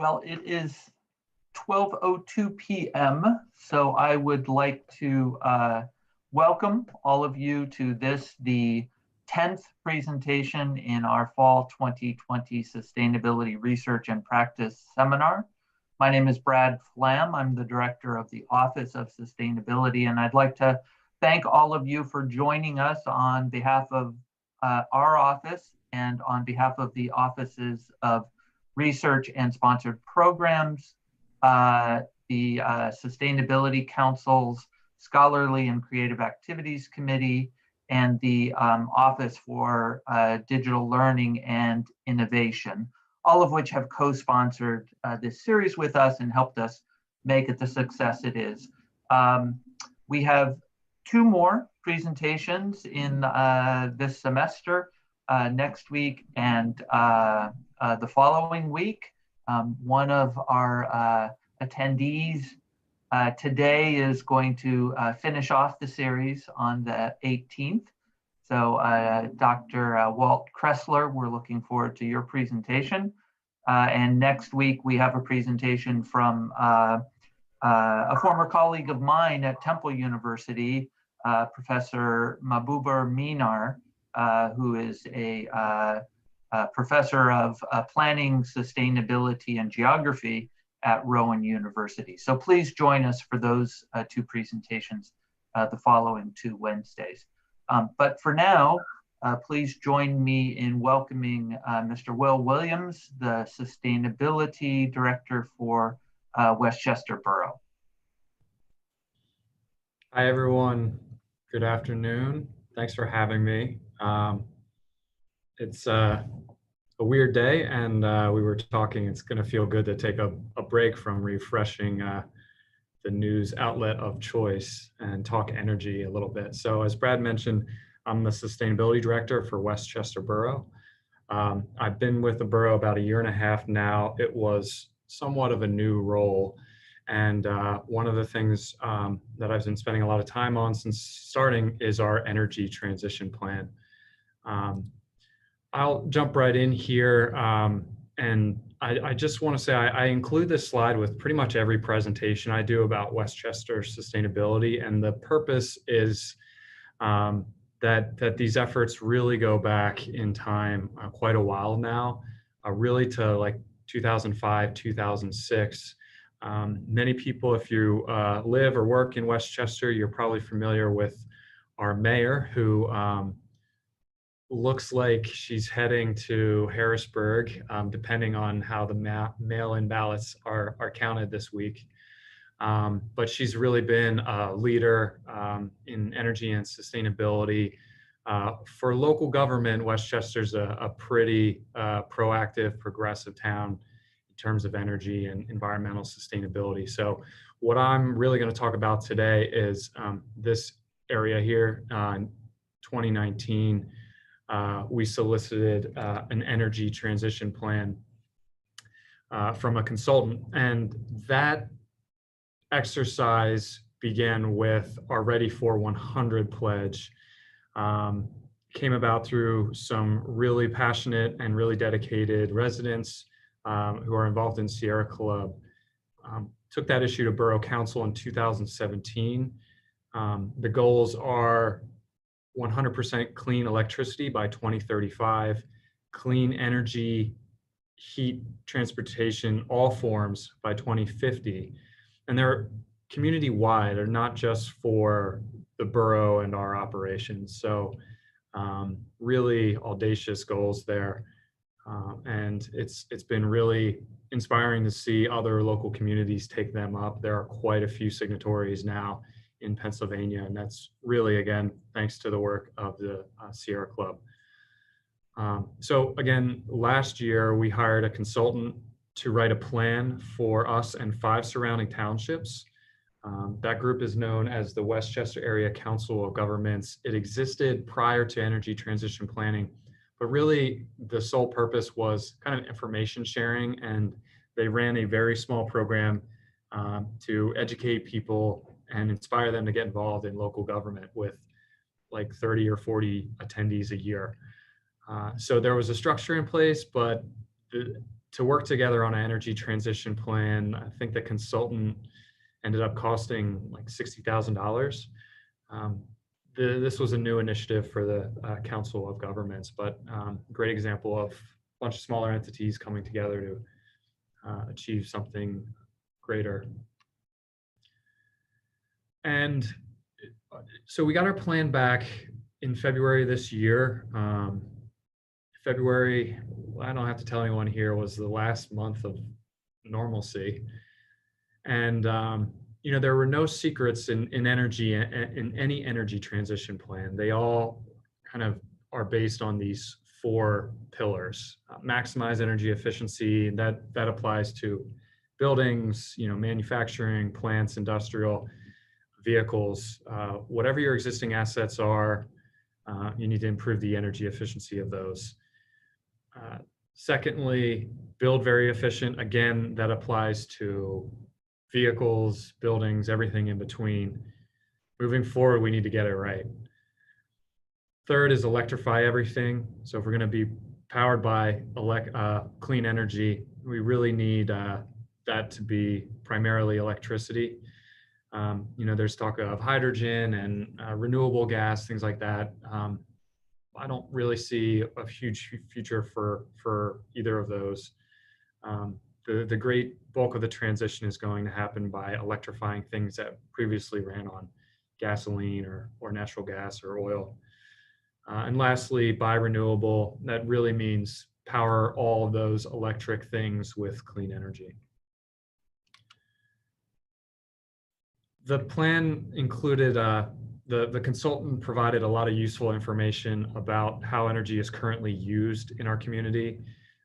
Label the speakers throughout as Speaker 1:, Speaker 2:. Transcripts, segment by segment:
Speaker 1: Well, it is 12:02 p.m., so I would like to welcome all of you to this, the 10th presentation in our Fall 2020 Sustainability Research and Practice Seminar. My name is Brad Flam. I'm the Director of the Office of Sustainability, and I'd like to thank all of you for joining us on behalf of our office and on behalf of the offices of Research and Sponsored Programs, the Sustainability Council's Scholarly and Creative Activities Committee, and the Office for Digital Learning and Innovation, all of which have co-sponsored this series with us and helped us make it the success it is. We have two more presentations in this semester, next week and the following week. One of our attendees today is going to finish off the series on the 18th. So Dr. Walt Kressler, we're looking forward to your presentation. And next week we have a presentation from a former colleague of mine at Temple University, Professor Mahbooba Minar, who is a professor of planning, sustainability, and geography at Rowan University. So please join us for those two presentations the following 2 Wednesdays. But for now, please join me in welcoming Mr. Will Williams, the Sustainability Director for Westchester Borough.
Speaker 2: Hi, everyone. Good afternoon. Thanks for having me. It's a weird day, and we were talking, it's going to feel good to take a break from refreshing the news outlet of choice and talk energy a little bit. So as Brad mentioned, I'm the Sustainability Director for Westchester Borough. I've been with the borough about 1.5 years now. It was somewhat of a new role. And one of the things that I've been spending a lot of time on since starting is our energy transition plan. I'll jump right in here, and I just want to say I include this slide with pretty much every presentation I do about Westchester sustainability, and the purpose is that these efforts really go back in time quite a while now, really to like 2005, 2006. Many people, if you live or work in Westchester, you're probably familiar with our mayor, who looks like she's heading to Harrisburg, depending on how the mail-in ballots are counted this week. But she's really been a leader in energy and sustainability. For local government, Westchester's a pretty proactive, progressive town in terms of energy and environmental sustainability. So what I'm really going to talk about today is this area here. In 2019, we solicited an energy transition plan from a consultant, and that exercise began with our Ready for 100 pledge. Came about through some really passionate and really dedicated residents who are involved in Sierra Club. Took that issue to Borough Council in 2017. The goals are 100% clean electricity by 2035, clean energy, heat, transportation, all forms by 2050. And they're community-wide, they're not just for the borough and our operations. So really audacious goals there. And it's been really inspiring to see other local communities take them up. There are quite a few signatories now in Pennsylvania, and that's really, again, thanks to the work of the Sierra Club. So again, last year we hired a consultant to write a plan for us and 5 surrounding townships. That group is known as the Westchester Area Council of Governments. It existed prior to energy transition planning, but really the sole purpose was kind of information sharing, and they ran a very small program to educate people and inspire them to get involved in local government with like 30 or 40 attendees a year. So there was a structure in place, but to work together on an energy transition plan. I think the consultant ended up costing like $60,000. This was a new initiative for the Council of Governments, but great example of a bunch of smaller entities coming together to achieve something greater. And so we got our plan back in February this year. February, I don't have to tell anyone here, was the last month of normalcy. And there were no secrets in energy, in any energy transition plan. They all kind of are based on these 4 pillars. Maximize energy efficiency, that applies to buildings, manufacturing, plants, industrial, vehicles, whatever your existing assets are, you need to improve the energy efficiency of those. Secondly, build very efficient. Again, that applies to vehicles, buildings, everything in between. Moving forward, we need to get it right. Third is electrify everything. So if we're going to be powered by clean energy, we really need that to be primarily electricity. There's talk of hydrogen and renewable gas, things like that. I don't really see a huge future for either of those. The great bulk of the transition is going to happen by electrifying things that previously ran on gasoline or natural gas or oil. And lastly, buy renewable. That really means power all of those electric things with clean energy. The plan included, the consultant provided a lot of useful information about how energy is currently used in our community.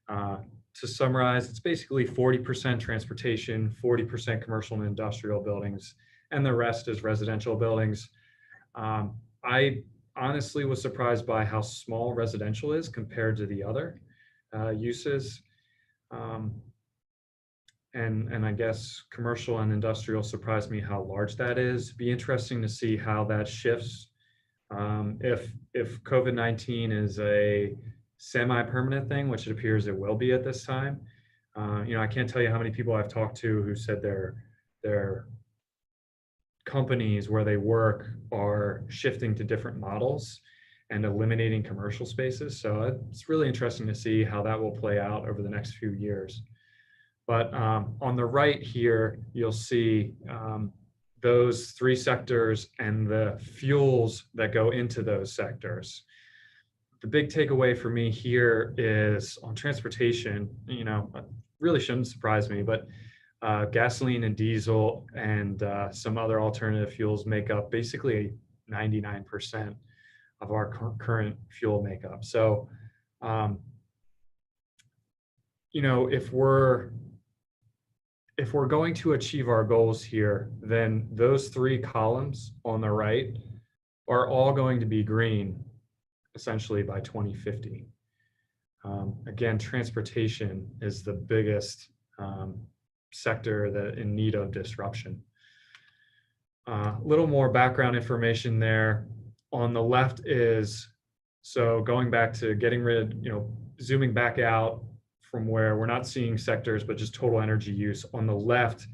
Speaker 2: To summarize, it's basically 40% transportation, 40% commercial and industrial buildings, and the rest is residential buildings. I honestly was surprised by how small residential is compared to the other uses. And I guess commercial and industrial surprised me how large that is. Be interesting to see how that shifts. If COVID-19 is a semi-permanent thing, which it appears it will be at this time, I can't tell you how many people I've talked to who said their companies where they work are shifting to different models and eliminating commercial spaces. So it's really interesting to see how that will play out over the next few years. But on the right here, you'll see those 3 sectors and the fuels that go into those sectors. The big takeaway for me here is on transportation, really shouldn't surprise me, but gasoline and diesel and some other alternative fuels make up basically 99% of our current fuel makeup. So, if we're going to achieve our goals here, then those 3 columns on the right are all going to be green, essentially by 2050. Again, transportation is the biggest sector that in need of disruption. A little more background information there. On the left is, so going back to getting rid, zooming back out from where we're not seeing sectors, but just total energy use. On the left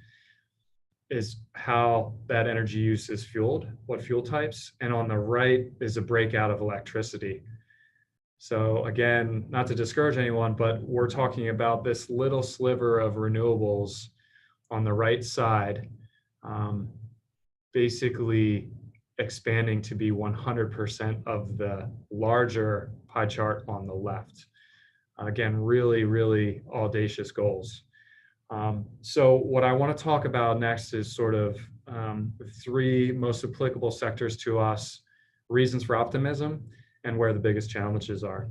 Speaker 2: is how that energy use is fueled, what fuel types. And on the right is a breakout of electricity. So again, not to discourage anyone, but we're talking about this little sliver of renewables on the right side, basically expanding to be 100% of the larger pie chart on the left. Again, really, really audacious goals. So what I want to talk about next is sort of the 3 most applicable sectors to us, reasons for optimism, and where the biggest challenges are.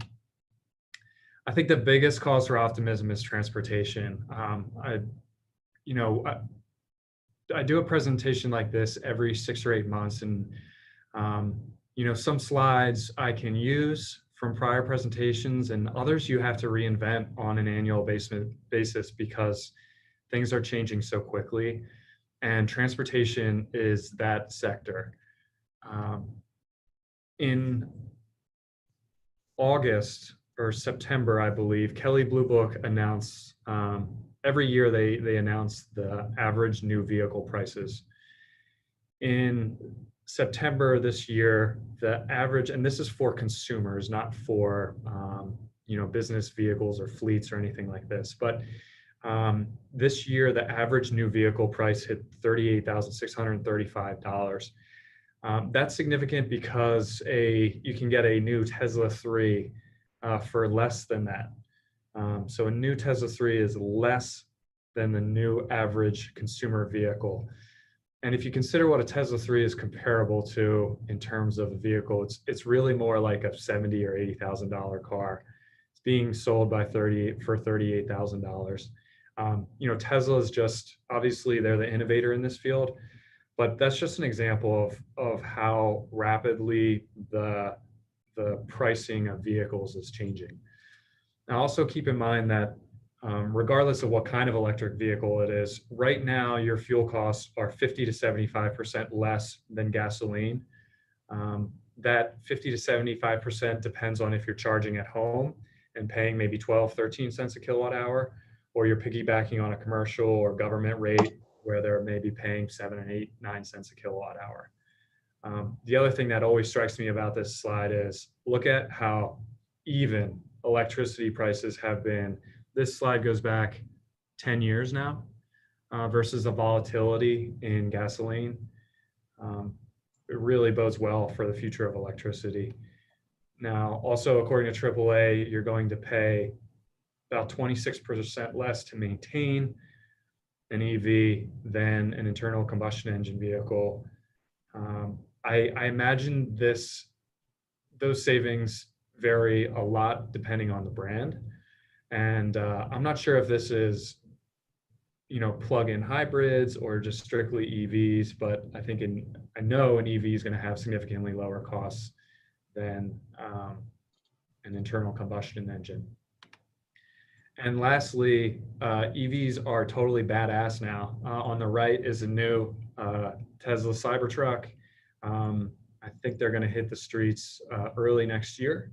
Speaker 2: I think the biggest cause for optimism is transportation. I do a presentation like this every 6 or 8 months, and some slides I can use from prior presentations, and others you have to reinvent on an annual basis because things are changing so quickly, and transportation is that sector. In August or September, I believe, Kelley Blue Book announced, every year they announce the average new vehicle prices. In September this year, the average, and this is for consumers, not for business vehicles or fleets or anything like this, but this year the average new vehicle price hit $38,635. That's significant because you can get a new Tesla 3 for less than that. So a new Tesla 3 is less than the new average consumer vehicle. And if you consider what a Tesla 3 is comparable to in terms of a vehicle, it's really more like a $70,000 or $80,000 car. It's being sold for $38,000. Tesla is just, obviously they're the innovator in this field, but that's just an example of how rapidly the pricing of vehicles is changing. Now, also keep in mind that regardless of what kind of electric vehicle it is, right now your fuel costs are 50 to 75% less than gasoline. That 50 to 75% depends on if you're charging at home and paying maybe 12, 13 cents a kilowatt hour, or you're piggybacking on a commercial or government rate where they're maybe paying 7 and 8, 9 cents a kilowatt hour. The other thing that always strikes me about this slide is look at how even electricity prices have been. This slide goes back 10 years now versus the volatility in gasoline. It really bodes well for the future of electricity. Now, also according to AAA, you're going to pay about 26% less to maintain an EV than an internal combustion engine vehicle. I imagine those savings vary a lot depending on the brand. And I'm not sure if this is, plug-in hybrids or just strictly EVs, but I know an EV is going to have significantly lower costs than an internal combustion engine. And lastly, EVs are totally badass now. On the right is a new Tesla Cybertruck. I think they're going to hit the streets early next year.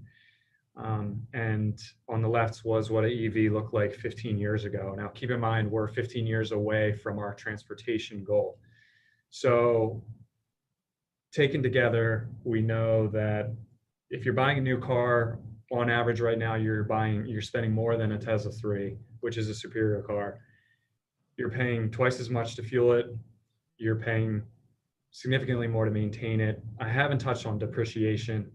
Speaker 2: And on the left was what an EV looked like 15 years ago. Now, keep in mind, we're 15 years away from our transportation goal. So taken together, we know that if you're buying a new car, on average right now, you're spending more than a Tesla 3, which is a superior car. You're paying twice as much to fuel it. You're paying significantly more to maintain it. I haven't touched on depreciation.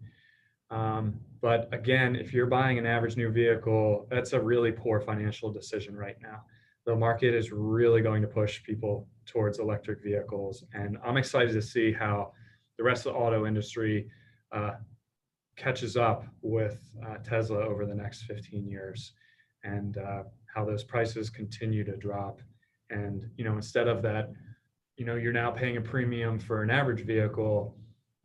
Speaker 2: But again, if you're buying an average new vehicle, that's a really poor financial decision right now. The market is really going to push people towards electric vehicles. And I'm excited to see how the rest of the auto industry catches up with Tesla over the next 15 years and how those prices continue to drop. And, instead of that, you're now paying a premium for an average vehicle.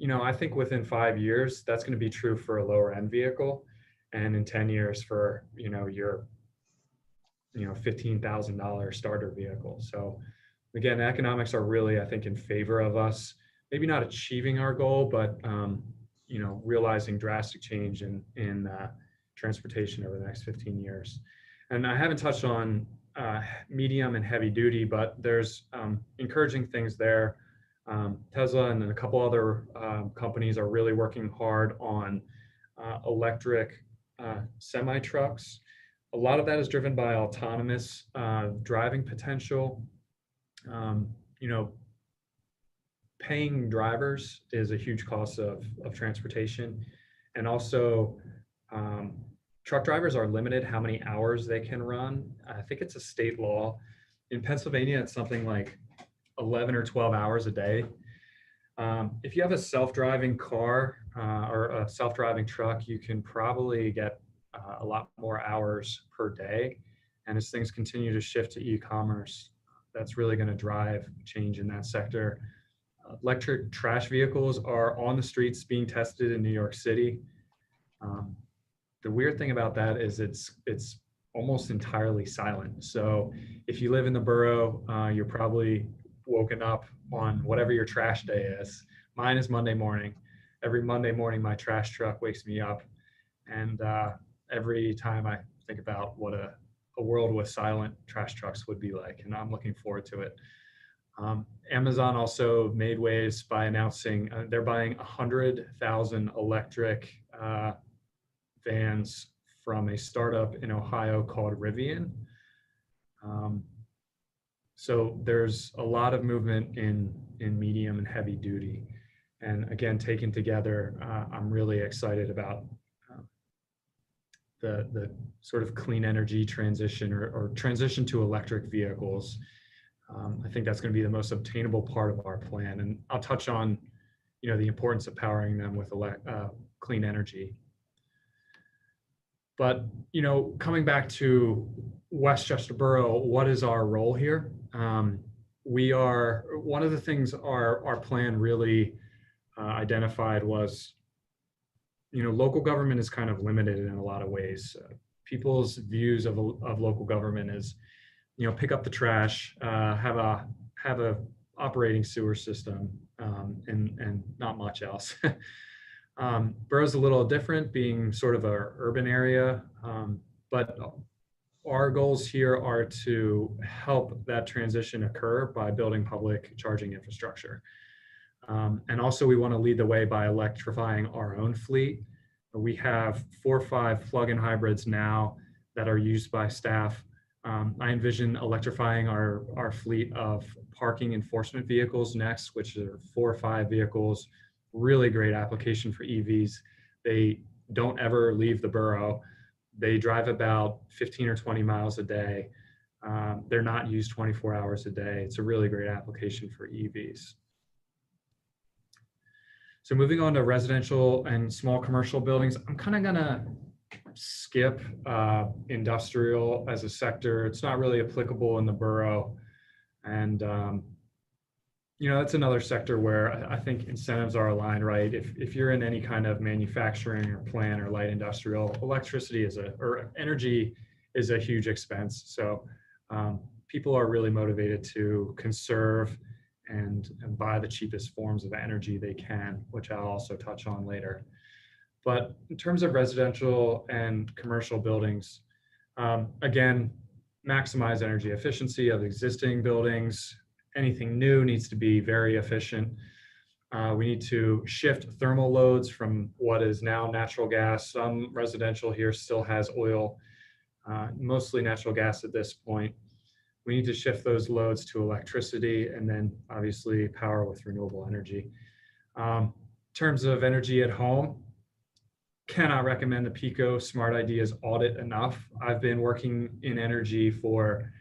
Speaker 2: I think within 5 years, that's going to be true for a lower end vehicle. And in 10 years for, your, $15,000 starter vehicle. So again, the economics are really, I think, in favor of us, maybe not achieving our goal, but, realizing drastic change in transportation over the next 15 years. And I haven't touched on medium and heavy duty, but there's encouraging things there. Tesla and a couple other companies are really working hard on electric semi-trucks. A lot of that is driven by autonomous driving potential. Paying drivers is a huge cost of transportation. And also, truck drivers are limited how many hours they can run. I think it's a state law. In Pennsylvania, it's something like 11 or 12 hours a day. If you have a self-driving car or a self-driving truck, you can probably get a lot more hours per day. And as things continue to shift to e-commerce, that's really going to drive change in that sector. Electric trash vehicles are on the streets being tested in New York City. The weird thing about that is it's almost entirely silent. So if you live in the borough, you're probably woken up on whatever your trash day is. Mine is Monday morning. Every Monday morning, my trash truck wakes me up, and every time I think about what a world with silent trash trucks would be like, and I'm looking forward to it. Amazon also made waves by announcing they're buying 100,000 electric vans from a startup in Ohio called Rivian. So there's a lot of movement in medium and heavy duty. And again, taken together, I'm really excited about the sort of clean energy transition or transition to electric vehicles. I think that's going to be the most obtainable part of our plan. And I'll touch on, the importance of powering them with clean energy. But, coming back to Westchester Borough, what is our role here? We are, one of the things our plan really identified was, local government is kind of limited in a lot of ways. People's views of local government is, pick up the trash, have a operating sewer system, and not much else. Borough's a little different, being sort of an urban area, but our goals here are to help that transition occur by building public charging infrastructure. And also we want to lead the way by electrifying our own fleet. We have 4 or 5 plug-in hybrids now that are used by staff. I envision electrifying our fleet of parking enforcement vehicles next, which are 4 or 5 vehicles. Really great application for EVs. They don't ever leave the borough. They drive about 15 or 20 miles a day. They're not used 24 hours a day. It's a really great application for EVs. So moving on to residential and small commercial buildings, I'm kind of gonna skip industrial as a sector. It's not really applicable in the borough. And that's another sector where I think incentives are aligned, right? If you're in any kind of manufacturing or plant or light industrial, electricity or energy is a huge expense. So people are really motivated to conserve and buy the cheapest forms of energy they can, which I'll also touch on later. But in terms of residential and commercial buildings, again, maximize energy efficiency of existing buildings. Anything new needs to be very efficient. We need to shift thermal loads from what is now natural gas. Some residential here still has oil, mostly natural gas at this point. We need to shift those loads to electricity and then obviously power with renewable energy. In terms of energy at home, cannot recommend the PICO Smart Ideas audit enough. I've been working in energy for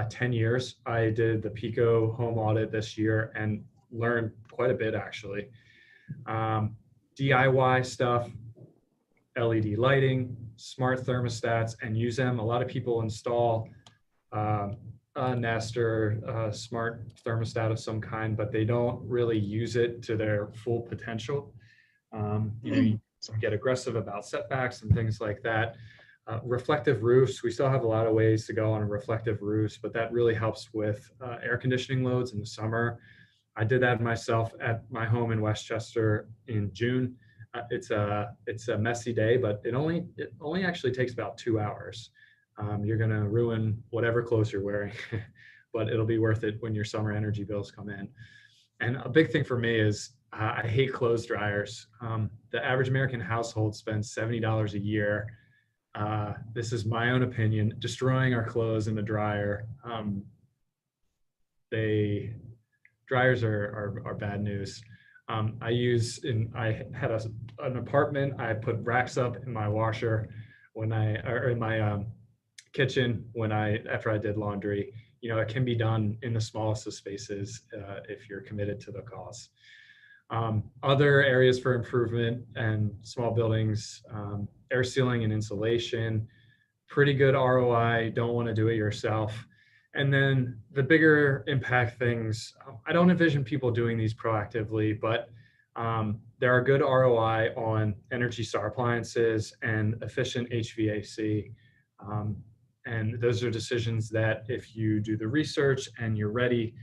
Speaker 2: 10 years. I did the PICO home audit this year and learned quite a bit actually. DIY stuff, LED lighting, smart thermostats, and use them. A lot of people install a Nest or a smart thermostat of some kind, but they don't really use it to their full potential. You get aggressive about setbacks and things like that. Reflective roofs, we still have a lot of ways to go on reflective roofs, but that really helps with air conditioning loads in the summer. I did that myself at my home in Westchester in June. It's a messy day, but it only actually takes about 2 hours. You're gonna ruin whatever clothes you're wearing, but it'll be worth it when your summer energy bills come in. And a big thing for me is I hate clothes dryers. The average American household spends $70 a year. This is my own opinion, destroying our clothes in the dryer. Dryers are bad news. I had an apartment. I put racks up in my washer or in my kitchen after I did laundry. It can be done in the smallest of spaces if you're committed to the cause. Other areas for improvement and small buildings, air sealing and insulation, pretty good ROI, don't want to do it yourself. And then the bigger impact things, I don't envision people doing these proactively, but there are good ROI on Energy Star appliances and efficient HVAC. And those are decisions that if you do the research and you're ready,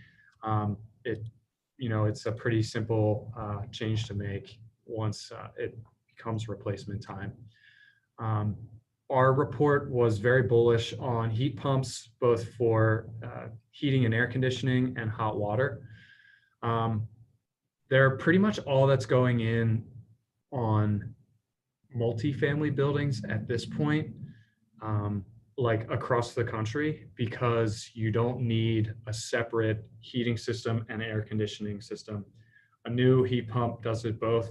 Speaker 2: it's a pretty simple change to make once it becomes replacement time. our report was very bullish on heat pumps, both for heating and air conditioning and hot water. They're pretty much all that's going in on multifamily buildings at this point, like across the country, because you don't need a separate heating system and air conditioning system. A new heat pump does both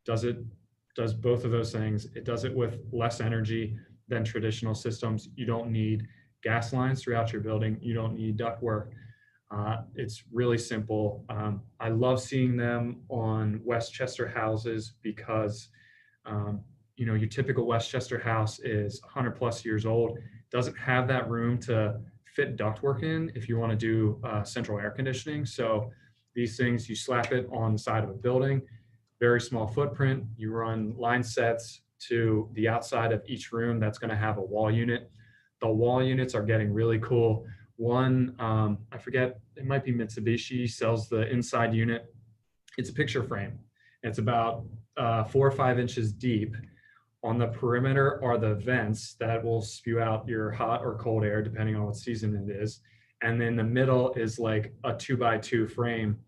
Speaker 2: of those things. It does it with less energy than traditional systems. You don't need gas lines throughout your building. You don't need ductwork. It's really simple. I love seeing them on Westchester houses because, your typical Westchester house is 100 plus years old, doesn't have that room to fit ductwork in if you want to do central air conditioning. So these things, you slap it on the side of a building, very small footprint. You run line sets to the outside of each room that's going to have a wall unit. The wall units are getting really cool. One, I forget, it might be Mitsubishi, sells the inside unit. It's a picture frame. It's about 4 or 5 inches deep. On the perimeter are the vents that will spew out your hot or cold air, depending on what season it is. And then the middle is like a 2x2 frame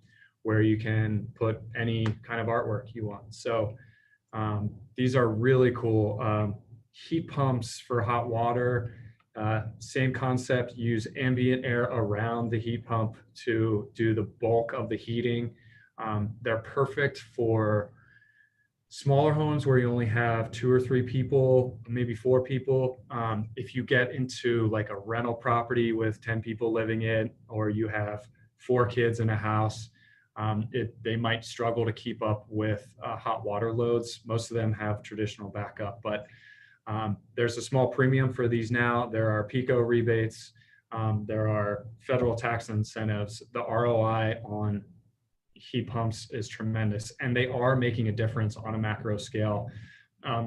Speaker 2: where you can put any kind of artwork you want. So these are really cool. Heat pumps for hot water, same concept, use ambient air around the heat pump to do the bulk of the heating. They're perfect for smaller homes where you only have 2 or 3 people, maybe 4 people. If you get into like a rental property with 10 people living in, or you have 4 kids in a house, they might struggle to keep up with hot water loads. Most of them have traditional backup, but there's a small premium for these now. There are PICO rebates. There are federal tax incentives. The ROI on heat pumps is tremendous, and they are making a difference on a macro scale.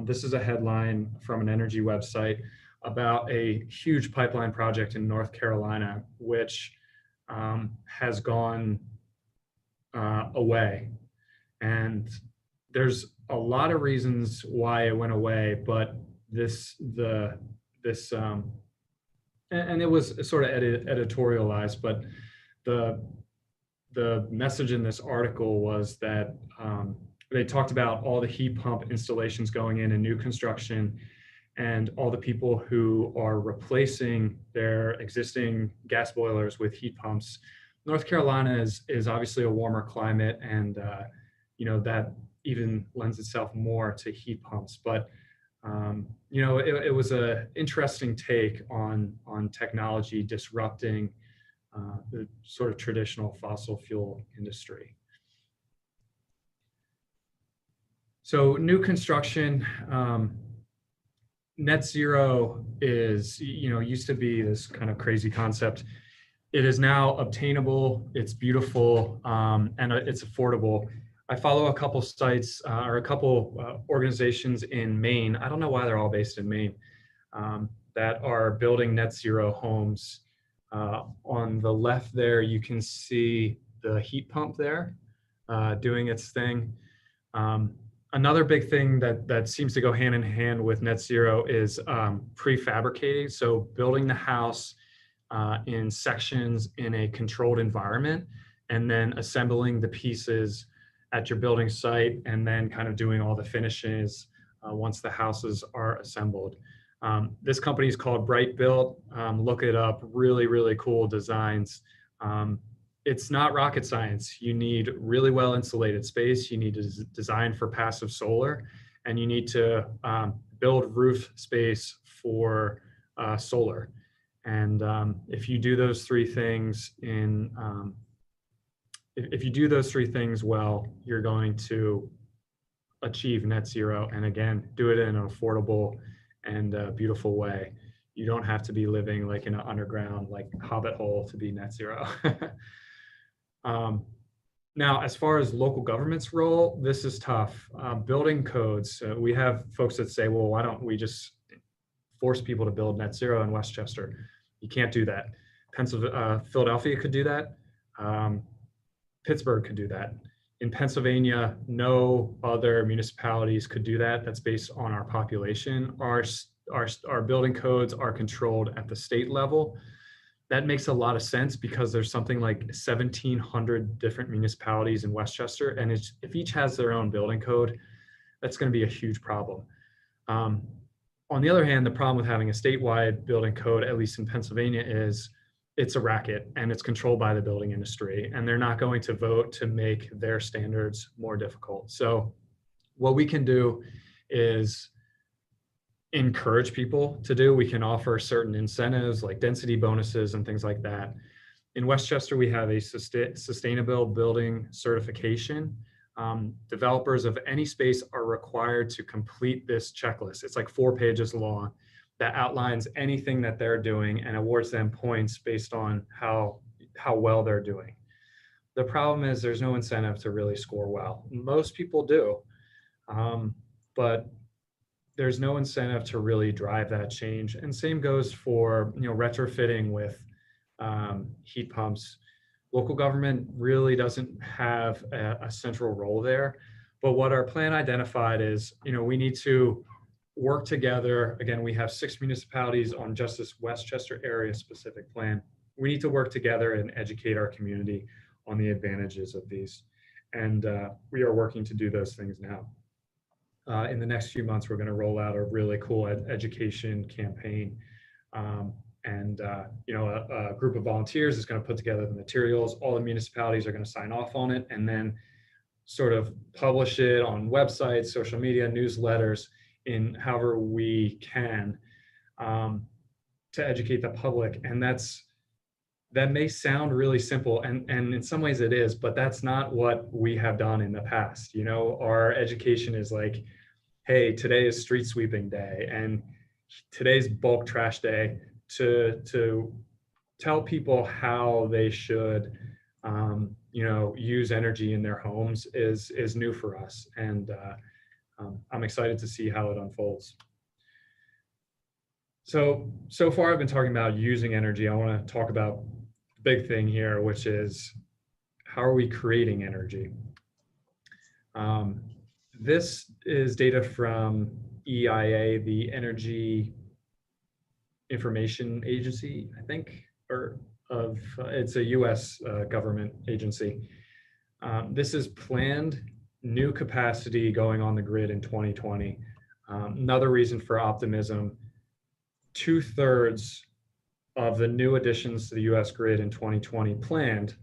Speaker 2: This is a headline from an energy website about a huge pipeline project in North Carolina, which has gone away. And there's a lot of reasons why it went away, but and it was sort of editorialized, but the message in this article was that they talked about all the heat pump installations going in new construction and all the people who are replacing their existing gas boilers with heat pumps. North Carolina is obviously a warmer climate, and that even lends itself more to heat pumps. But it was an interesting take on technology disrupting the sort of traditional fossil fuel industry. So new construction, net zero is, used to be this kind of crazy concept. It is now obtainable, it's beautiful, and it's affordable. I follow a couple sites or a couple organizations in Maine. I don't know why they're all based in Maine, that are building net zero homes. On the left there, you can see the heat pump there doing its thing. Another big thing that seems to go hand in hand with net zero is prefabricating. So building the house in sections in a controlled environment, and then assembling the pieces at your building site, and then kind of doing all the finishes once the houses are assembled. This company is called Bright Built. Look it up. Really, really cool designs. It's not rocket science. You need really well insulated space. You need to design for passive solar, and you need to build roof space for solar. And if you do those 3 things if you do those 3 things well, you're going to achieve net zero. And again, do it in an affordable and beautiful way. You don't have to be living like in an underground, like hobbit hole to be net zero. Now, as far as local government's role, this is tough. Building codes, we have folks that say, well, why don't we just force people to build net zero in Westchester? You can't do that. Philadelphia could do that. Pittsburgh could do that. In Pennsylvania, no other municipalities could do that. That's based on our population. Our our building codes are controlled at the state level. That makes a lot of sense because there's something like 1,700 different municipalities in Westchester, and if each has their own building code, that's going to be a huge problem. On the other hand, the problem with having a statewide building code, at least in Pennsylvania, is it's a racket and it's controlled by the building industry, and they're not going to vote to make their standards more difficult. So what we can do is encourage people to do. We can offer certain incentives like density bonuses and things like that. In Westchester, we have a sustainable building certification. Developers of any space are required to complete this checklist. It's like 4 pages long that outlines anything that they're doing and awards them points based on how well they're doing. The problem is there's no incentive to really score well. Most people do, but there's no incentive to really drive that change. And same goes for retrofitting with heat pumps. Local government really doesn't have a central role there. But what our plan identified is, we need to work together. Again, we have 6 municipalities on just this Westchester area specific plan. We need to work together and educate our community on the advantages of these. And we are working to do those things now. In the next few months, we're going to roll out a really cool education campaign. A group of volunteers is going to put together the materials. All the municipalities are going to sign off on it and then sort of publish it on websites, social media, newsletters, in however we can to educate the public. And that may sound really simple, and in some ways it is, but that's not what we have done in the past. Our education is like, hey, today is street sweeping day and today's bulk trash day, to tell people how they should use energy in their homes is new for us. And I'm excited to see how it unfolds. So far I've been talking about using energy. I want to talk about the big thing here, which is how are we creating energy? This is data from EIA, the Energy Information Agency, I think, it's a US government agency. This is planned new capacity going on the grid in 2020. Another reason for optimism, 2/3 of the new additions to the US grid in 2020 planned,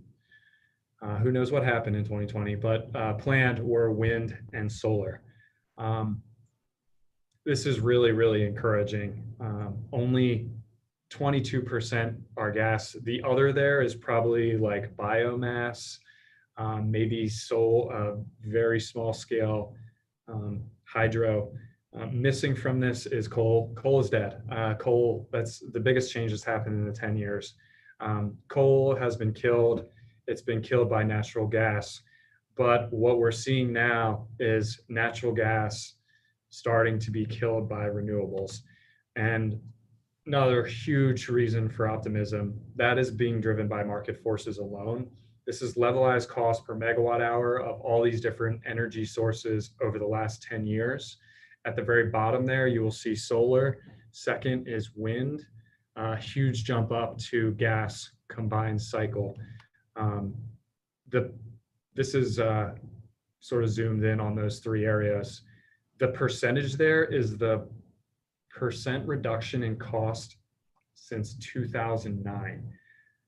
Speaker 2: who knows what happened in 2020, but planned were wind and solar. This is really, really encouraging. Only 22% are gas. The other there is probably like biomass, maybe very small scale hydro. Missing from this is coal. Coal is dead. Coal, that's the biggest change that's happened in the 10 years. Coal has been killed. It's been killed by natural gas. But what we're seeing now is natural gas starting to be killed by renewables. And another huge reason for optimism, that is being driven by market forces alone. This is levelized cost per megawatt hour of all these different energy sources over the last 10 years. At the very bottom there, you will see solar. Second is wind, huge jump up to gas combined cycle. This is sort of zoomed in on those 3 areas. The percentage there is the percent reduction in cost since 2009.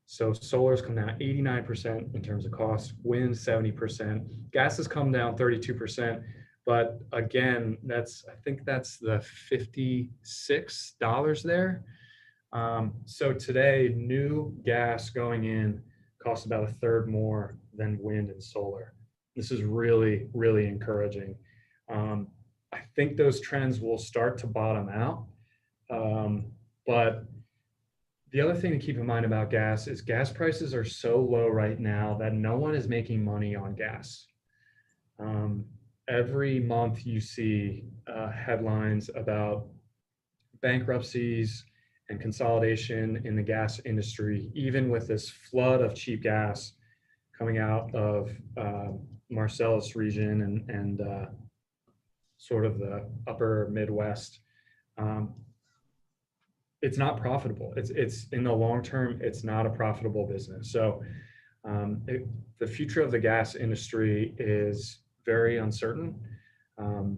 Speaker 2: So solar's come down 89% in terms of cost, wind 70%, gas has come down 32%, but again, I think that's the $56 there. So today, new gas going in costs about 1/3 more than wind and solar. This is really, really encouraging. I think those trends will start to bottom out. But the other thing to keep in mind about gas is gas prices are so low right now that no one is making money on gas. Every month you see headlines about bankruptcies and consolidation in the gas industry, even with this flood of cheap gas coming out of Marcellus region and sort of the upper Midwest. it's not profitable. It's in the long term, it's not a profitable business. So the future of the gas industry is very uncertain. Um,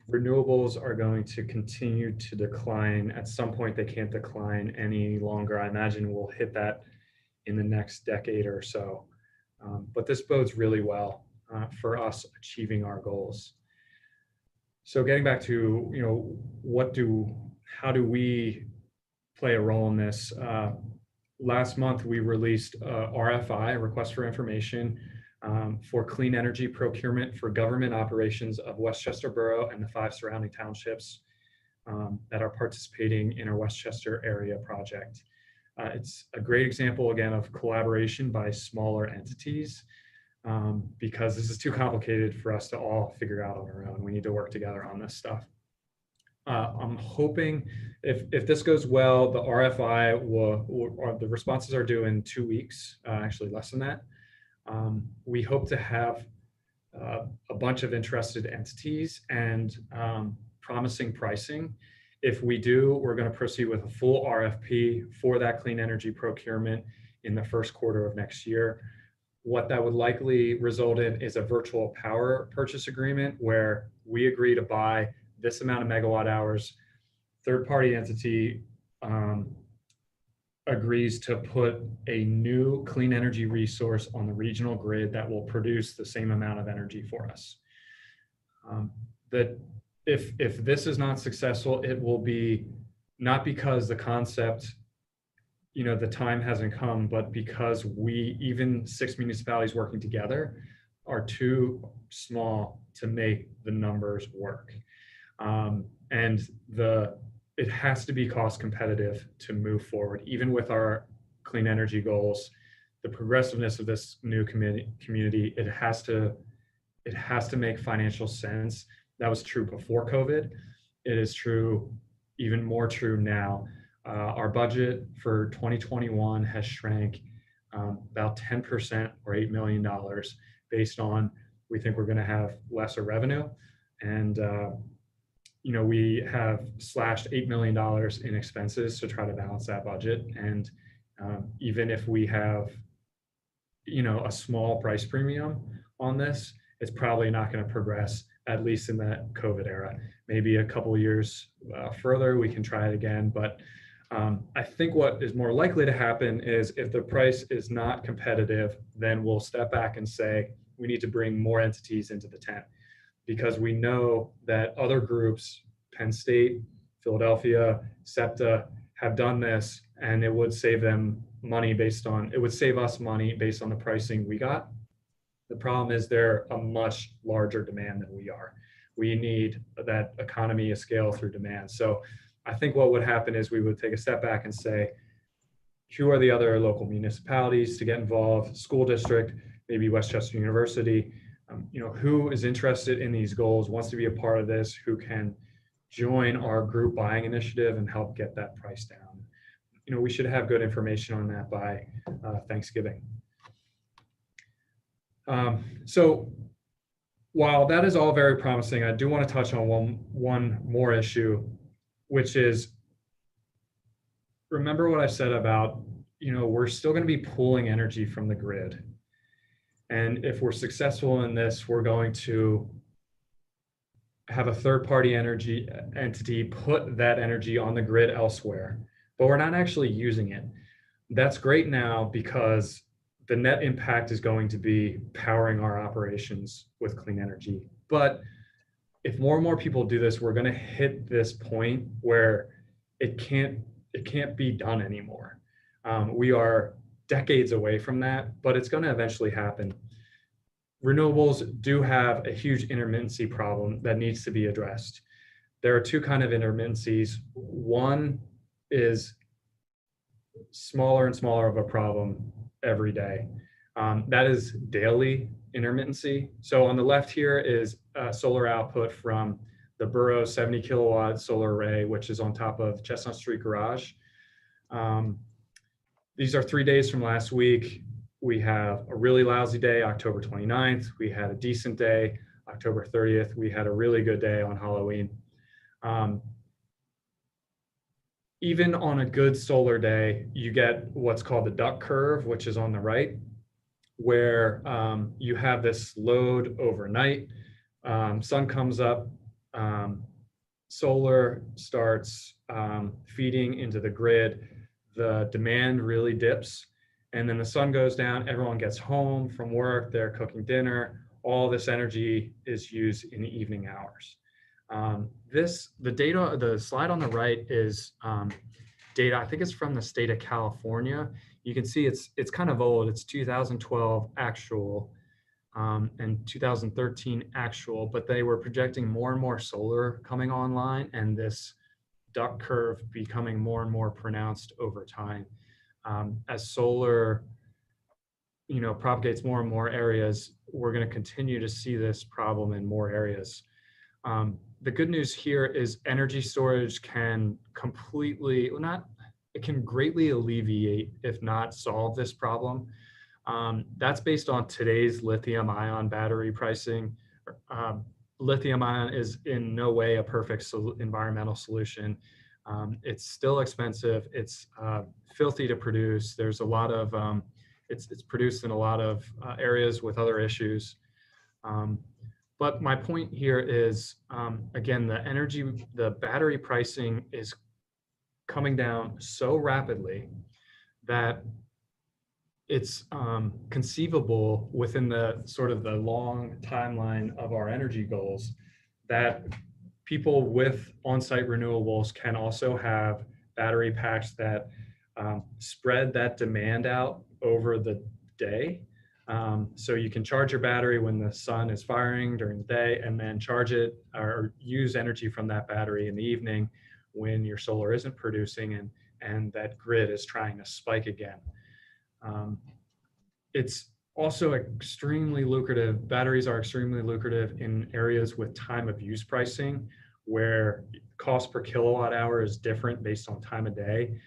Speaker 2: Renewables are going to continue to decline. At some point, they can't decline any longer. I imagine we'll hit that in the next decade or so. But this bodes really well for us achieving our goals. So getting back to, how do we play a role in this? Last month, we released RFI, a request for information, for clean energy procurement for government operations of Westchester Borough and the 5 surrounding townships that are participating in our Westchester area project. It's a great example, again, of collaboration by smaller entities, because this is too complicated for us to all figure out on our own. We need to work together on this stuff. I'm hoping if this goes well, the RFI the responses are due in 2 weeks, actually less than that. We hope to have a bunch of interested entities and promising pricing. If we do, we're going to proceed with a full RFP for that clean energy procurement in the first quarter of next year. What that would likely result in is a virtual power purchase agreement where we agree to buy this amount of megawatt hours. Third-party entity agrees to put a new clean energy resource on the regional grid that will produce the same amount of energy for us. That if this is not successful, it will be not because the concept, the time hasn't come, but because even 6 municipalities working together are too small to make the numbers work. And it has to be cost competitive to move forward, even with our clean energy goals. The progressiveness of this new community, it has to make financial sense. That was true before COVID. It is true, even more true now. Our budget for 2021 has shrank about 10% or $8 million based on, we think we're going to have lesser revenue. And we have slashed $8 million in expenses to try to balance that budget. And even if we have, a small price premium on this, it's probably not going to progress, at least in that COVID era. Maybe a couple of years further, we can try it again. But I think what is more likely to happen is if the price is not competitive, then we'll step back and say, we need to bring more entities into the tent. Because we know that other groups, Penn State, Philadelphia, SEPTA, have done this, and it would save them money it would save us money based on the pricing we got. The problem is they're a much larger demand than we are. We need that economy of scale through demand. So I think what would happen is we would take a step back and say, who are the other local municipalities to get involved, school district, maybe Westchester University, who is interested in these goals, wants to be a part of this, who can join our group buying initiative and help get that price down. We should have good information on that by Thanksgiving. So while that is all very promising, I do want to touch on one more issue, which is, remember what I said about, we're still going to be pulling energy from the grid. And if we're successful in this, we're going to have a third-party energy entity put that energy on the grid elsewhere, but we're not actually using it. That's great now because the net impact is going to be powering our operations with clean energy. But if more and more people do this, we're going to hit this point where it can't be done anymore. We are decades away from that, but it's going to eventually happen. Renewables do have a huge intermittency problem that needs to be addressed. There are two kinds of intermittencies. One is smaller and smaller of a problem every day. That is daily intermittency. So on the left here is solar output from the Borough 70 kilowatt solar array, which is on top of Chestnut Street Garage. These are 3 days from last week. We have a really lousy day, October 29th. We had a decent day, October 30th. We had a really good day on Halloween. even on a good solar day, you get what's called the duck curve, which is on the right, where you have this load overnight. Sun comes up, solar starts feeding into the grid, the demand really dips, and then the sun goes down, everyone gets home from work, they're cooking dinner, all this energy is used in the evening hours. The slide on the right is data, I think it's from the state of California. You can see it's kind of old, it's 2012 actual, and 2013 actual, but they were projecting more and more solar coming online and this duck curve becoming more and more pronounced over time. As solar, propagates more and more areas, we're going to continue to see this problem in more areas. The good news here is energy storage can it can greatly alleviate, if not solve, this problem. That's based on today's lithium ion battery pricing. Lithium ion is in no way a perfect environmental solution. It's still expensive. It's filthy to produce. There's a lot of, it's produced in a lot of areas with other issues. But my point here is, again, the battery pricing is coming down so rapidly that it's conceivable within the sort of the long timeline of our energy goals that people with on-site renewables can also have battery packs that spread that demand out over the day. So you can charge your battery when the sun is firing during the day, and then charge it or use energy from that battery in the evening when your solar isn't producing and that grid is trying to spike again. It's also extremely lucrative. Batteries are extremely lucrative in areas with time of use pricing, where cost per kilowatt hour is different based on time of day.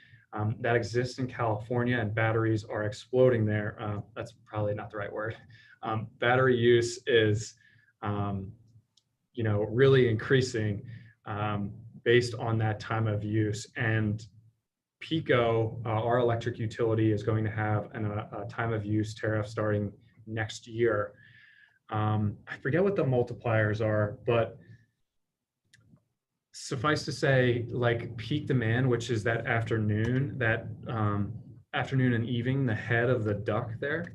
Speaker 2: That exists in California, and batteries are exploding there. That's probably not the right word. Battery use is, really increasing based on that time of use. And PECO, our electric utility, is going to have a time of use tariff starting next year. I forget what the multipliers are, but suffice to say, like peak demand, which is that afternoon and evening, the head of the duck there,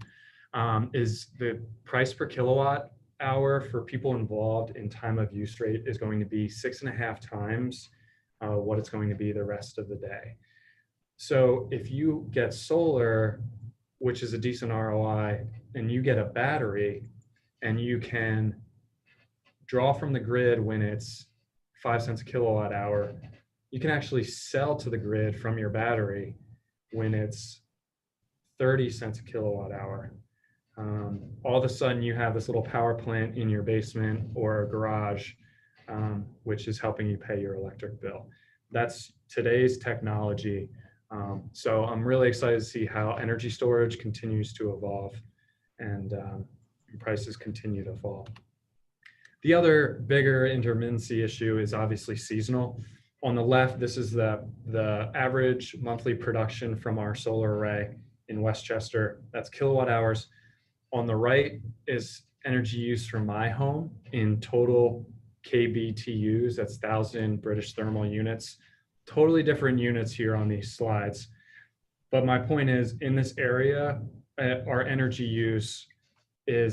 Speaker 2: is the price per kilowatt hour for people involved in time of use rate is going to be 6.5 times what it's going to be the rest of the day. So if you get solar, which is a decent ROI, and you get a battery, and you can draw from the grid when it's 5 cents a kilowatt hour, you can actually sell to the grid from your battery when it's 30 cents a kilowatt hour. All of a sudden you have this little power plant in your basement or a garage, which is helping you pay your electric bill. That's today's technology. So I'm really excited to see how energy storage continues to evolve and prices continue to fall. The other bigger intermittency issue is obviously seasonal. On the left, this is the average monthly production from our solar array in Westchester. That's kilowatt hours. On the right is energy use from my home in total kBTUs. That's 1,000 British thermal units. Totally different units here on these slides. But my point is, in this area, our energy use in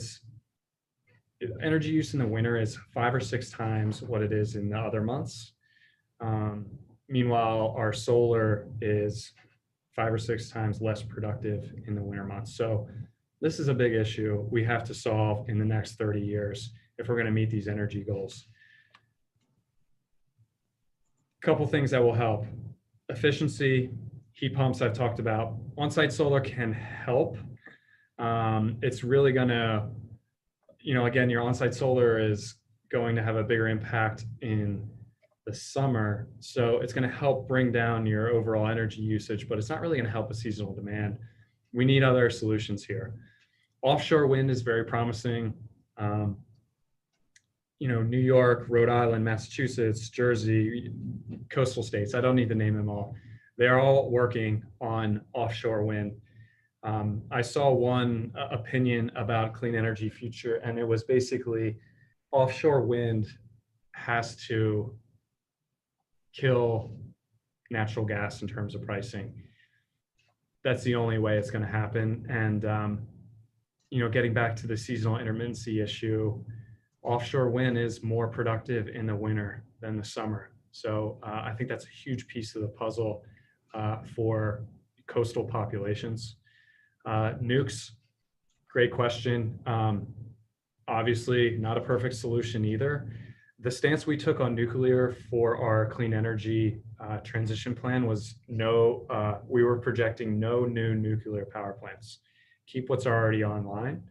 Speaker 2: the winter is 5 or 6 times what it is in the other months. Meanwhile, our solar is 5 or 6 times less productive in the winter months. So this is a big issue we have to solve in the next 30 years if we're going to meet these energy goals. A couple things that will help. Efficiency, heat pumps I've talked about. On-site solar can help. It's really going to, again, your on-site solar is going to have a bigger impact in the summer. So it's going to help bring down your overall energy usage, but it's not really going to help with seasonal demand. We need other solutions here. Offshore wind is very promising. New York, Rhode Island, Massachusetts, Jersey, coastal states, I don't need to name them all. they're all working on offshore wind. I saw one opinion about clean energy future, and it was basically offshore wind has to kill natural gas in terms of pricing. That's the only way it's going to happen. And getting back to the seasonal intermittency issue, offshore wind is more productive in the winter than the summer. So I think that's a huge piece of the puzzle for coastal populations. Nukes, great question. Obviously, not a perfect solution either. The stance we took on nuclear for our clean energy transition plan was we were projecting no new nuclear power plants. Keep what's already online,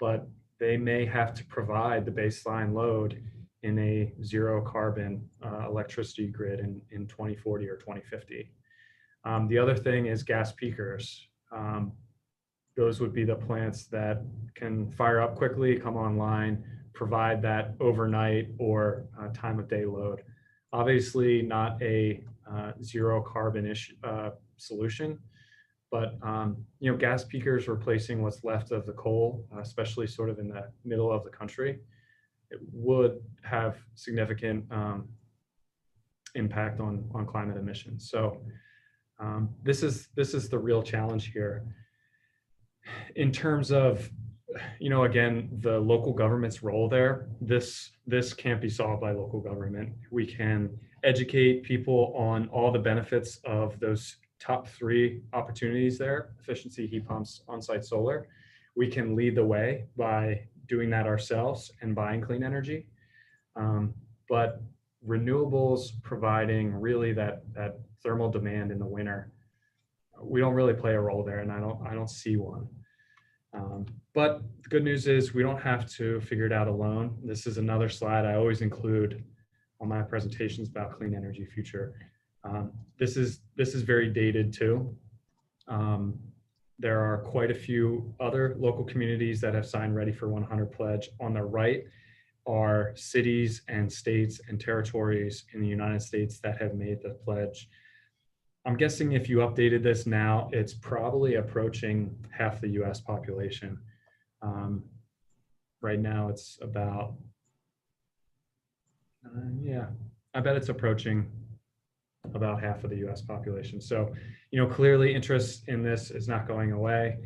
Speaker 2: but they may have to provide the baseline load in a zero carbon electricity grid in 2040 or 2050. The other thing is gas peakers. Those would be the plants that can fire up quickly, come online, provide that overnight or time of day load. Obviously not a zero carbon solution, but gas peakers replacing what's left of the coal, especially sort of in the middle of the country, it would have significant impact on climate emissions. So this is the real challenge here. In terms of, again, the local government's role there, this can't be solved by local government. We can educate people on all the benefits of those top 3 opportunities there: efficiency, heat pumps, on-site solar. We can lead the way by doing that ourselves and buying clean energy. But renewables providing really that thermal demand in the winter, we don't really play a role there, and I don't see one. But the good news is we don't have to figure it out alone. This is another slide I always include on my presentations about clean energy future. This is very dated too. There are quite a few other local communities that have signed Ready for 100 pledge. On the right are cities and states and territories in the United States that have made the pledge. I'm guessing if you updated this now, it's probably approaching half the US population. Right now it's about, I bet it's approaching about half of the US population. So, clearly interest in this is not going away.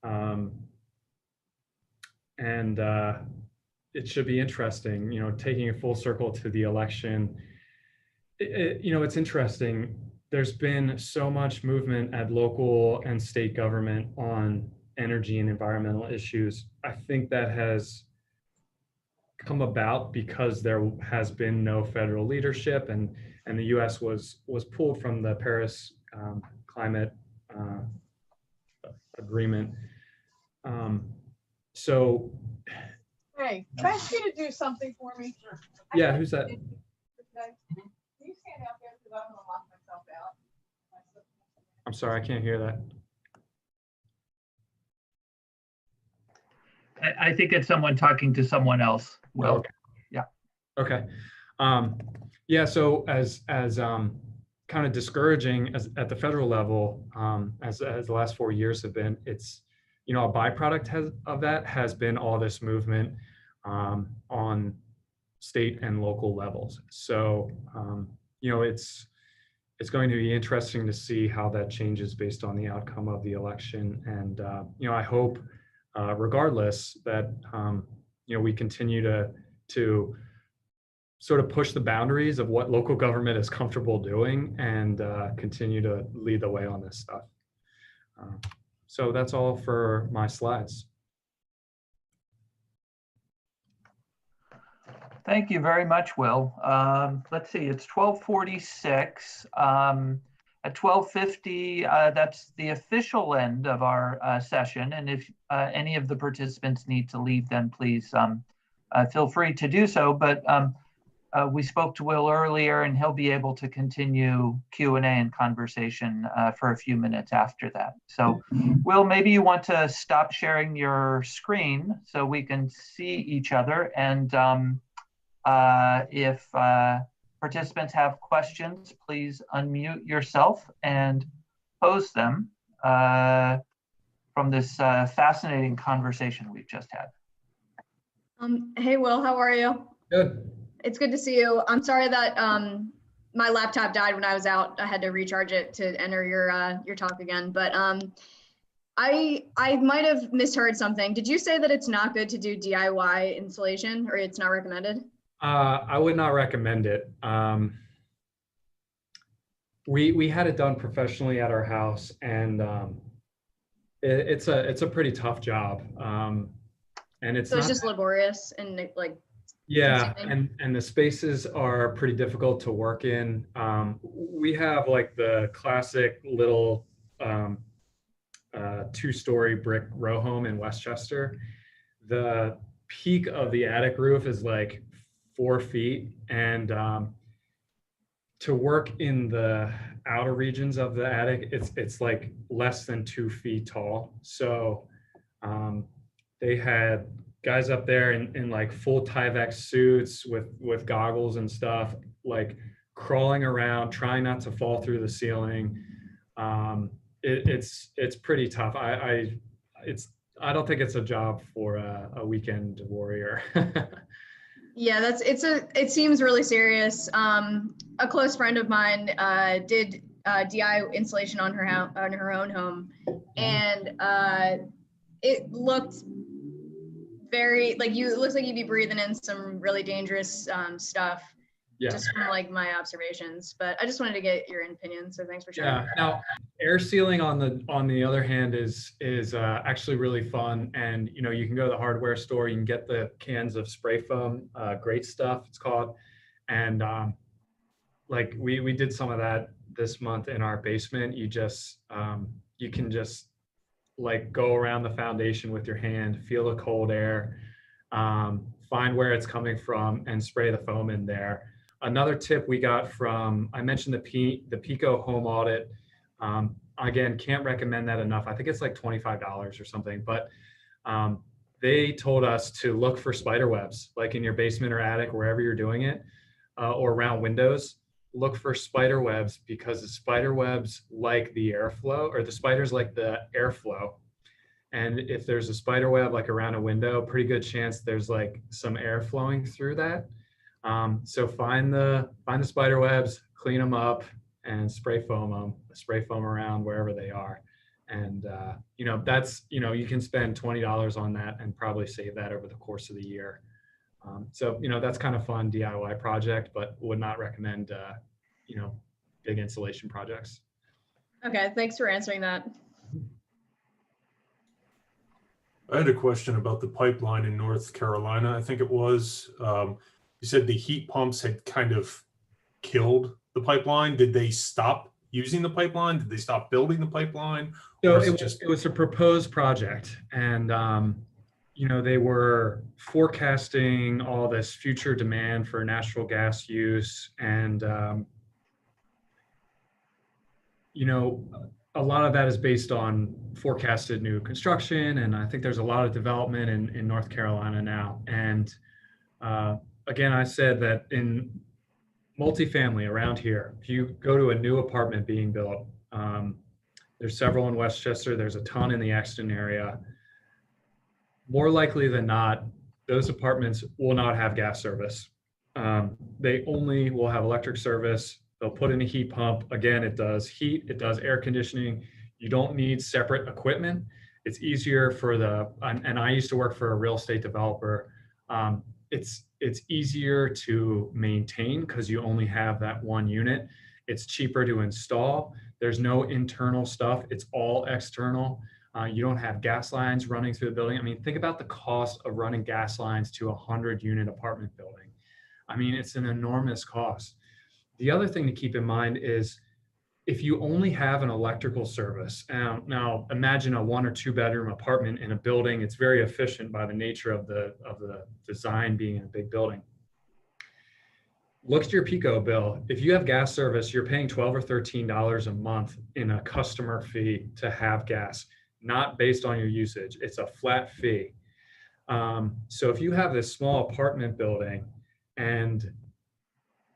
Speaker 2: And it should be interesting, taking a full circle to the election. It's interesting. There's been so much movement at local and state government on energy and environmental issues. I think that has come about because there has been no federal leadership, and the U.S. was pulled from the Paris climate agreement. So,
Speaker 3: hey, can I ask you to do something for me?
Speaker 2: Yeah, who's that?
Speaker 3: Can you stand out there because I don't want to lock myself out?
Speaker 2: I'm sorry, I can't hear that.
Speaker 1: I think it's someone talking to someone else. Well,
Speaker 2: okay.
Speaker 1: Yeah.
Speaker 2: Okay. Yeah. So as kind of discouraging as at the federal level, as the last 4 years have been, it's, a byproduct of that has been all this movement on state and local levels. So, it's going to be interesting to see how that changes based on the outcome of the election. And, I hope, regardless, that, we continue to sort of push the boundaries of what local government is comfortable doing and continue to lead the way on this stuff. So that's all for my slides.
Speaker 1: Thank you very much, Will. Let's see, it's 12:46. At 12:50, that's the official end of our session. And if any of the participants need to leave, then please feel free to do so. But we spoke to Will earlier, and he'll be able to continue Q&A and conversation for a few minutes after that. So, Will, maybe you want to stop sharing your screen so we can see each other. And if participants have questions, please unmute yourself and pose them from this fascinating conversation we've just had.
Speaker 4: Hey, Will, how are you?
Speaker 2: Good.
Speaker 4: It's good to see you. I'm sorry that my laptop died when I was out. I had to recharge it to enter your talk again. But I might have misheard something. Did you say that it's not good to do DIY installation, or it's not recommended?
Speaker 2: I would not recommend it. We had it done professionally at our house, and it's a pretty tough job. And it's
Speaker 4: So it's
Speaker 2: not
Speaker 4: just laborious and like.
Speaker 2: yeah,
Speaker 4: consuming?
Speaker 2: and the spaces are pretty difficult to work in. We have like the classic little 2-story brick row home in Westchester. The peak of the attic roof is like 4 feet, and to work in the outer regions of the attic, it's like less than 2 feet tall. So they had guys up there in like full Tyvek suits with goggles and stuff, like crawling around, trying not to fall through the ceiling. It's pretty tough. I don't think it's a job for a weekend warrior.
Speaker 4: Yeah, it seems really serious. A close friend of mine did DIY installation on her own home, and it looked very it looks like you'd be breathing in some really dangerous stuff.
Speaker 2: Yeah.
Speaker 4: Just from like my observations, but I just wanted to get your opinion. So thanks for sharing.
Speaker 2: Yeah. Now, air sealing on the other hand is actually really fun, and you can go to the hardware store. You can get the cans of spray foam, great stuff it's called, and like we did some of that this month in our basement. You can just like go around the foundation with your hand, feel the cold air, find where it's coming from, and spray the foam in there. Another tip we got from, I mentioned the Pico home audit. Again, can't recommend that enough. I think it's like $25 or something, but they told us to look for spider webs, like in your basement or attic, wherever you're doing it, or around windows. Look for spider webs, because the spider webs like the airflow, or the spiders like the airflow. And if there's a spider web like around a window, pretty good chance there's like some air flowing through that. So find the spider webs, clean them up, and spray foam around wherever they are. And that's you can spend $20 on that and probably save that over the course of the year. So that's kind of fun DIY project, but would not recommend big installation projects.
Speaker 4: Okay, thanks for answering that.
Speaker 5: I had a question about the pipeline in North Carolina. I think it was, you said the heat pumps had kind of killed the pipeline. Did they stop using the pipeline? Did they stop building the pipeline?
Speaker 2: So it was a proposed project, and they were forecasting all this future demand for natural gas use, and a lot of that is based on forecasted new construction, and I think there's a lot of development in North Carolina now. And again, I said that in multifamily around here, if you go to a new apartment being built, there's several in Westchester, there's a ton in the Exton area. More likely than not, those apartments will not have gas service. They only will have electric service. They'll put in a heat pump. Again, it does heat, it does air conditioning. You don't need separate equipment. It's easier for and I used to work for a real estate developer. It's easier to maintain because you only have that one unit. It's cheaper to install. There's no internal stuff. It's all external. You don't have gas lines running through the building. I mean, think about the cost of running gas lines to a 100-unit apartment building. I mean, it's an enormous cost. The other thing to keep in mind is if you only have an electrical service, now imagine a 1 or 2 bedroom apartment in a building. It's very efficient by the nature of the design being in a big building. Look at your Pico bill. If you have gas service, you're paying $12 or $13 a month in a customer fee to have gas, not based on your usage. It's a flat fee. So if you have this small apartment building and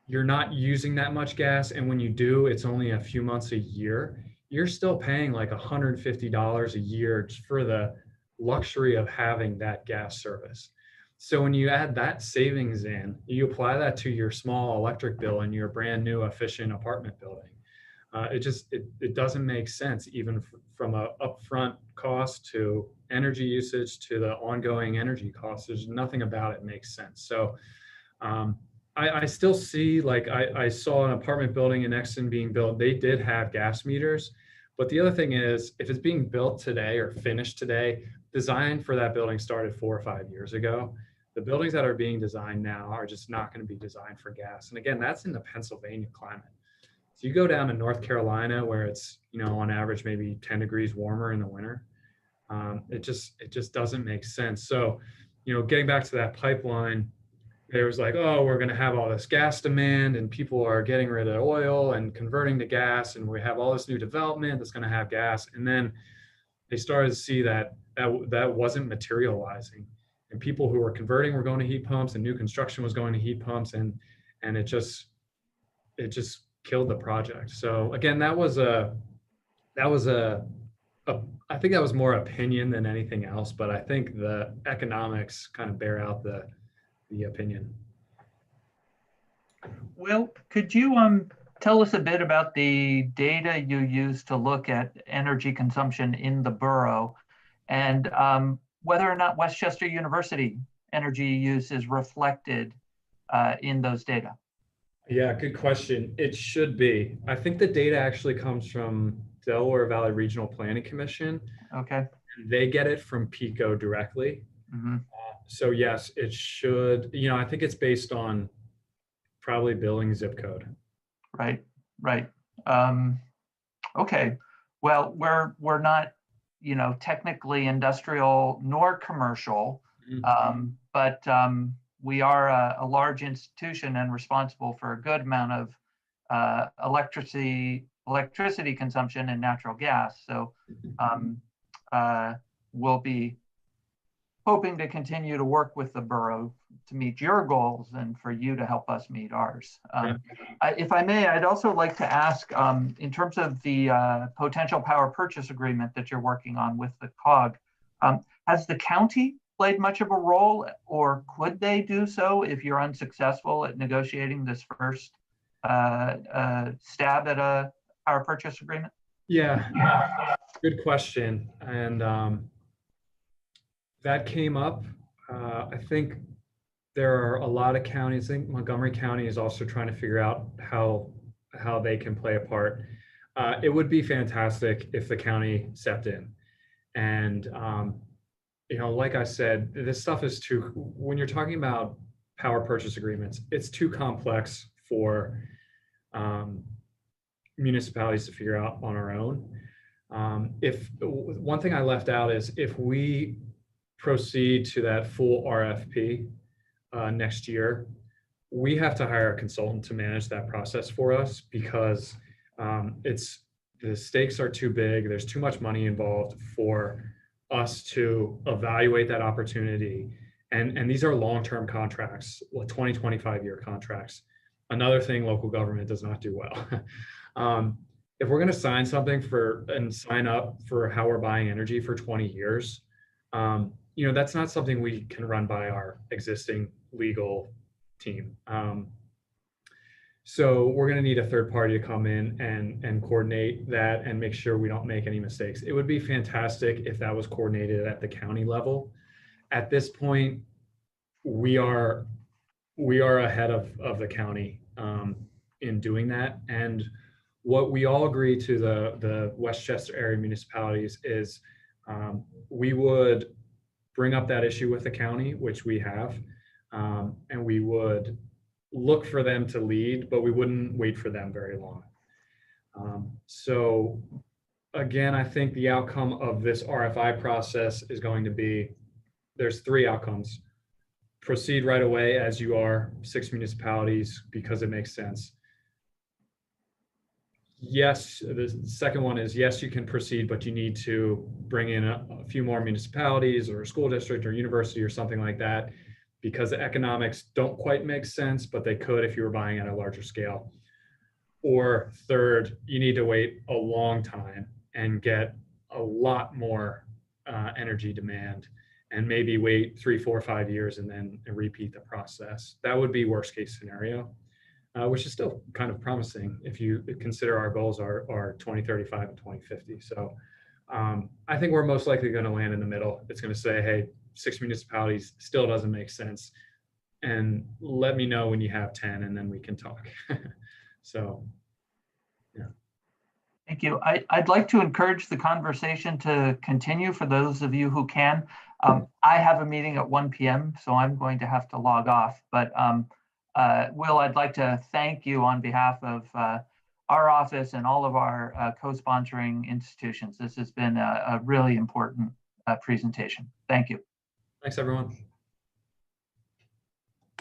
Speaker 2: you're not using that much gas. And when you do, it's only a few months a year. You're still paying like $150 a year for the luxury of having that gas service. So when you add that savings in, you apply that to your small electric bill in your brand new efficient apartment building. It doesn't make sense, even from a upfront cost to energy usage to the ongoing energy costs. There's nothing about it makes sense. So I still see, like I saw an apartment building in Exton being built. They did have gas meters, but the other thing is, if it's being built today or finished today, design for that building started 4 or 5 years ago. The buildings that are being designed now are just not going to be designed for gas. And again, that's in the Pennsylvania climate. So you go down to North Carolina, where it's, on average, maybe 10 degrees warmer in the winter. It just doesn't make sense. So, getting back to that pipeline, there was like, oh, we're going to have all this gas demand and people are getting rid of oil and converting to gas. And we have all this new development that's going to have gas. And then they started to see that wasn't materializing. And people who were converting were going to heat pumps, and new construction was going to heat pumps. And it just killed the project. So again, I think that was more opinion than anything else, but I think the economics kind of bear out the opinion.
Speaker 1: Will, could you tell us a bit about the data you use to look at energy consumption in the borough, and whether or not Westchester University energy use is reflected in those data?
Speaker 2: Yeah, good question. It should be. I think the data actually comes from Delaware Valley Regional Planning Commission.
Speaker 1: Okay.
Speaker 2: They get it from PICO directly.
Speaker 1: Mm-hmm.
Speaker 2: So yes, it should. I think it's based on probably billing zip code.
Speaker 1: Right. Okay. Well, we're not, technically industrial nor commercial, but we are a large institution and responsible for a good amount of electricity consumption and natural gas. So we'll be hoping to continue to work with the borough to meet your goals and for you to help us meet ours. If I may, I'd also like to ask, in terms of the potential power purchase agreement that you're working on with the COG, has the county played much of a role, or could they do so if you're unsuccessful at negotiating this first stab at a power purchase agreement?
Speaker 2: Yeah, good question. And that came up. I think there are a lot of counties. I think Montgomery County is also trying to figure out how they can play a part. It would be fantastic if the county stepped in. And like I said, this stuff is when you're talking about power purchase agreements, it's too complex for municipalities to figure out on our own. If one thing I left out is, if we proceed to that full RFP next year, we have to hire a consultant to manage that process for us, because the stakes are too big. There's too much money involved for us to evaluate that opportunity. And these are long-term contracts, 20, 25-year contracts. Another thing local government does not do well. If we're going to sign something and sign up for how we're buying energy for 20 years, that's not something we can run by our existing legal team. So we're going to need a third party to come in and coordinate that and make sure we don't make any mistakes. It would be fantastic if that was coordinated at the county level. At this point, we are ahead of the county in doing that. And what we all agree to the Westchester area municipalities is we would bring up that issue with the county, which we have, and we would look for them to lead, but we wouldn't wait for them very long. So again, I think the outcome of this RFI process is going to be, there's 3 outcomes. Proceed right away as you are, 6 municipalities, because it makes sense. Yes, the second one is, yes, you can proceed, but you need to bring in a few more municipalities or a school district or university or something like that, because the economics don't quite make sense, but they could if you were buying at a larger scale. Or third, you need to wait a long time and get a lot more energy demand, and maybe wait 3, 4, 5 years and then repeat the process. That would be worst case scenario, which is still kind of promising if you consider our goals are 2035 and 2050. So I think we're most likely going to land in the middle. It's going to say, hey, 6 municipalities still doesn't make sense, and let me know when you have 10 and then we can talk. So, yeah.
Speaker 1: Thank you. I'd like to encourage the conversation to continue for those of you who can. I have a meeting at 1 p.m., so I'm going to have to log off. But Will, I'd like to thank you on behalf of our office and all of our co-sponsoring institutions. This has been a really important presentation. Thank you.
Speaker 2: Thanks, everyone.